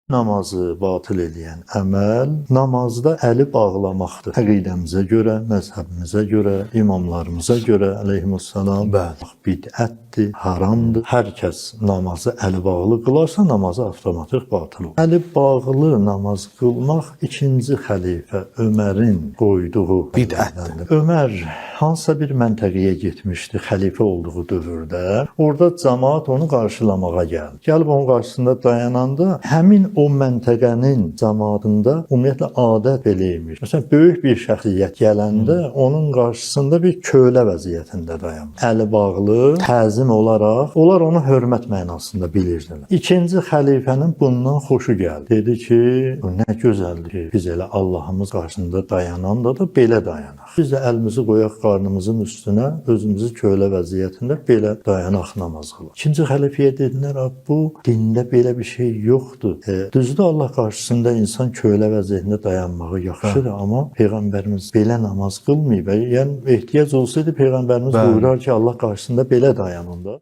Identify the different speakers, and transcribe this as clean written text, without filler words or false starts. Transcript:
Speaker 1: Namazı batıl edən əməl namazda əli bağlamaqdır. Əqidəmizə görə, məzhəbimizə görə, imamlarımıza görə əleyhissalam bidətdir, haramdır. Hər kəs namazı əli bağlı qılarsa namazı avtomatik batıl olur. Əli bağlı namaz qılmaq ikinci xəlifə Ömərin qoyduğu bidətdir. Ömər hansısa bir məntəqəyə getmişdi xəlifə olduğu dövrdə. Orada cəmaət onu qarşılamağa gəldi. Gəlib onun qarşısında dayananda həmin o məntəqənin cəmaatında ümumiyyətlə adət belə imiş. Məsələn, böyük bir şəxsiyyət gələndə onun qarşısında bir kölə vəziyyətində dayanır. Əli bağlı, təzim olaraq onlar onu hörmət mənasında bilirdilər. İkinci xəlifənin bundan xoşu gəldi. Dedi ki, nə gözəldir ki, biz elə Allahımız qarşısında dayananda da belə dayanaq. Biz də əlimizi qoyaq qarnımızın üstünə, özümüzü kölə vəziyyətində belə dayanaq namaz qılaq. İkinci xəlifəyə dedilər, bu dində belə bir şey yoxdur. Düzdür, Allah qarşısında insan kölə vəziyyətində dayanmağı yaxşıdır, amma Peyğəmbərimiz belə namaz qılmayıb. Yəni ehtiyac olsaydı Peyğəmbərimiz buyurar ki, Allah qarşısında belə dayanın da.